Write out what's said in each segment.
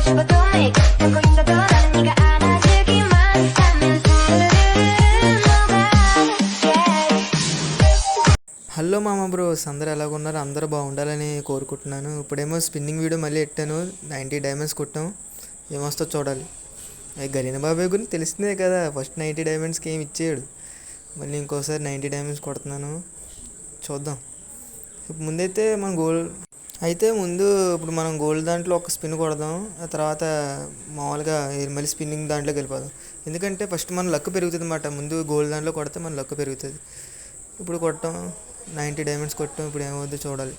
Hello మామ bros, అందరూ ఎలాగున్నారు? అందరూ బాగుండాలని కోరుకుంటున్నాను. ఇప్పుడేమో స్పిన్నింగ్ వీడియో మళ్ళీ పెట్టాను. 90 డైమండ్స్ కొట్టాం. ఏమొస్తో చూడాలి. గరీనా బాబాయ్ గురించి తెలిసిందే కదా, ఫస్ట్ 90 డైమండ్స్కి ఏమి ఇచ్చేయడు. మళ్ళీ ఇంకోసారి 90 డైమండ్స్ కొడుతున్నాను, చూద్దాం. ముందైతే మనం ఇప్పుడు మనం గోల్డ్ దాంట్లో ఒక స్పిన్ కొడదాం. ఆ తర్వాత మామూలుగా మళ్ళీ స్పిన్నింగ్ దాంట్లోకి వెళ్ళిపోదాం. ఎందుకంటే ఫస్ట్ మన లక్ పెరుగుతుంది అన్నమాట. ముందు గోల్డ్ దాంట్లో కొడితే మన లక్ పెరుగుతుంది. ఇప్పుడు కొట్టాం, 90 డైమండ్స్ కొట్టాం. ఇప్పుడు ఏమవుద్దో చూడాలి.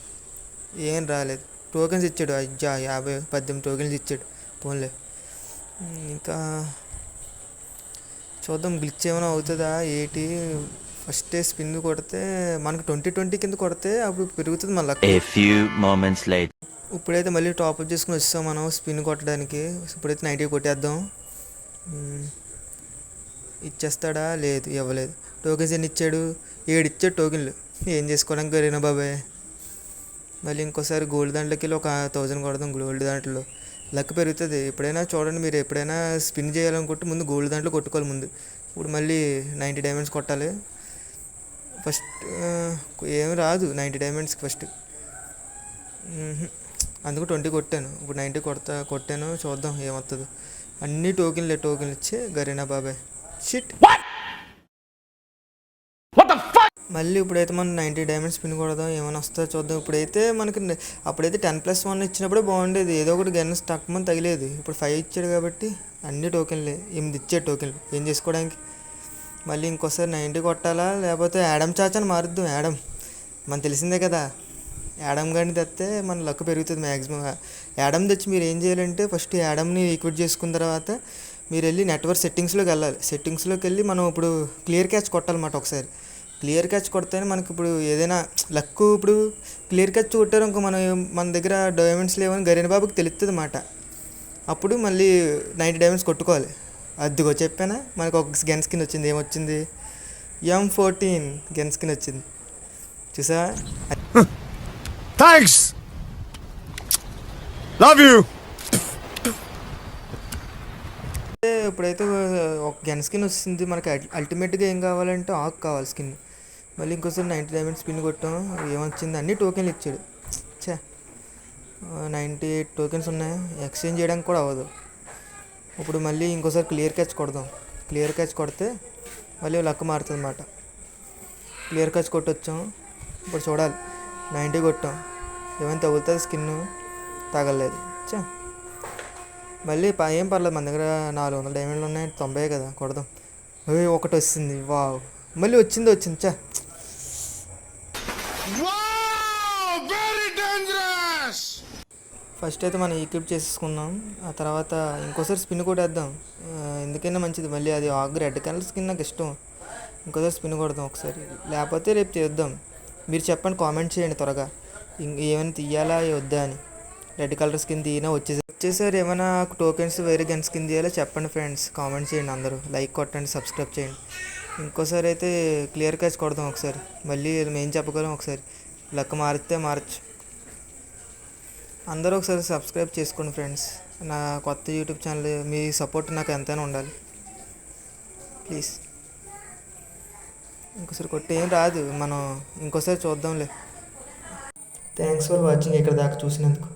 ఏం రాలేదు. టోకెన్స్ ఇచ్చాడు, 18 టోకెన్స్ ఇచ్చాడు. పోన్లే, ఇంకా చూద్దాం గ్లిచ్ ఏమైనా అవుతుందా ఏంటి. ఫస్ట్ స్పిన్ కొడితే మనకు 20 కింద కొడితే అప్పుడు పెరుగుతుంది మన లక్. ఇప్పుడైతే మళ్ళీ టాప్అప్ చేసుకుని వచ్చాం మనం స్పిన్ కొట్టడానికి. ఇప్పుడైతే 90 కొట్టేద్దాం. ఇచ్చేస్తాడా? లేదు, ఇవ్వలేదు. టోకెన్స్ ఎన్ని ఇచ్చాడు? 7 ఇచ్చాడు టోకెన్లు. ఏం చేసుకోవడానికి గరీనా బాబాయ్. మళ్ళీ ఇంకోసారి గోల్డ్ దాంట్లోకి వెళ్ళి ఒక 1000 కొడదాం. గోల్డ్ దాంట్లో లక్ పెరుగుతుంది. ఎప్పుడైనా చూడండి, మీరు ఎప్పుడైనా స్పిన్ చేయాలనుకుంటే ముందు గోల్డ్ దాంట్లో కొట్టుకోవాలి ముందు. ఇప్పుడు మళ్ళీ 90 డైమండ్స్ కొట్టాలి. ఫస్ట్ ఏమి రాదు 90 డైమండ్స్కి ఫస్ట్, అందుకు 20 కొట్టాను. ఇప్పుడు 90 కొట్టాను, చూద్దాం ఏమవుతుందో. అన్ని టోకెన్లు ఇచ్చే గరీనా బాబాయ్. షిట్. మళ్ళీ ఇప్పుడైతే మనం 90 డైమండ్స్ స్పిన్ కొడదాం, ఏమైనా వస్తుందో చూద్దాం. అప్పుడైతే 10+1 ఇచ్చినప్పుడే బాగుండేది. ఏదో ఒకటి గన్ స్టక్ మన తగిలేదు. ఇప్పుడు 5 ఇచ్చాడు కాబట్టి అన్ని టోకెన్లే. 8 ఇచ్చాడు టోకెన్లు ఏం చేసుకోవడానికి. మళ్ళీ ఇంకోసారి 90 కొట్టాలా, లేకపోతే యాడమ్ చాచాని మారుద్దాం. యాడమ్ మనకు తెలిసిందే కదా, యాడమ్ గారిని తెస్తే మన లక్ పెరుగుతుంది మ్యాక్సిమం. యాడమ్ తెచ్చి మీరు ఏం చేయాలంటే ఫస్ట్ యాడమ్ని ఈక్విట్ చేసుకున్న తర్వాత మీరు వెళ్ళి నెట్వర్క్ సెట్టింగ్స్లోకి వెళ్ళాలి. సెట్టింగ్స్లోకి వెళ్ళి మనం ఇప్పుడు క్లియర్ క్యాచ్ కొట్టాలన్నమాట. ఒకసారి క్లియర్ క్యాచ్ కొడితేనే మనకి ఇప్పుడు ఏదైనా లక్. ఇప్పుడు క్లియర్ క్యాచ్ కొట్టారు ఇంకో మన దగ్గర డైమండ్స్ లేవని గరీనా బాబుకి తెలుస్తుంది అన్నమాట. అప్పుడు మళ్ళీ 90 డైమండ్స్ కొట్టుకోవాలి. అదిగో చెప్పానా, మనకు ఒక గన్ స్కిన్ వచ్చింది. ఏమొచ్చింది? M14 గన్ స్కిన్ వచ్చింది, చూసా. Thanks, love you. ఇప్పుడైతే ఒక గన్ స్కిన్ వస్తుంది మనకి. అల్టిమేట్గా ఏం కావాలంటే ఆక్ కావాలి స్కిన్. మళ్ళీ ఇంకోసారి 90 డైమండ్స్ స్పిన్ కొట్టాం. ఏమొచ్చింది? అన్ని టోకెన్లు ఇచ్చాడు. 98 టోకెన్స్ ఉన్నాయి, ఎక్స్చేంజ్ చేయడానికి కూడా అవ్వదు. ఇప్పుడు మళ్ళీ ఇంకోసారి క్లియర్ క్యాచ్ కొడదాం. క్లియర్ క్యాచ్ కొడితే మళ్ళీ లక్ మారుతుంది అన్నమాట. క్లియర్ క్యాచ్ కొట్టొచ్చాం. ఇప్పుడు చూడాలి. 90 కొట్టాం, ఏమైనా తగులుతుంది స్కిన్. తగలలేదు. మళ్ళీ ఏం పర్లేదు, మన దగ్గర 400 డైమండ్లు ఉన్నాయి. 90 కదా, కొడదాం. ఒకటి వస్తుంది. వావ్, మళ్ళీ వచ్చింది. ఫస్ట్ అయితే మనం ఈక్విప్ చేసేసుకున్నాం. ఆ తర్వాత ఇంకోసారి స్పిన్ కొట్టేద్దాం, ఎందుకైనా మంచిది. మళ్ళీ అది రెడ్ కలర్ స్కిన్ నాకు ఇష్టం. ఇంకోసారి స్పిన్ కొడదాం ఒకసారి, లేకపోతే రేపు చేద్దాం. మీరు చెప్పండి, కామెంట్ చేయండి త్వరగా ఏమైనా తీయాలా వద్దా అని. రెడ్ కలర్ స్కిన్ తీయనా వచ్చేసారి ఏమైనా టోకెన్స్ వేరే గన్ స్కిన్ తీయాలో చెప్పండి ఫ్రెండ్స్. కామెంట్ చేయండి, అందరూ లైక్ కొట్టండి, సబ్స్క్రైబ్ చేయండి. ఇంకోసారి అయితే క్లియర్ క్యాచ్ కొడదాం ఒకసారి. మళ్ళీ మేము చెప్పగలం ఒకసారి. లక్ మారచ్చు. అందరూ ఒకసారి సబ్స్క్రైబ్ చేసుకోండి ఫ్రెండ్స్. నా కొత్త యూట్యూబ్ ఛానల్, మీ సపోర్ట్ నాకు ఎంతైనా ఉండాలి ప్లీజ్. ఇంకోసారి కొట్టి ఏం రాదు, మనం ఇంకోసారి చూద్దాంలే. థ్యాంక్స్ ఫర్ వాచింగ్, ఇక్కడ దాకా చూసినందుకు.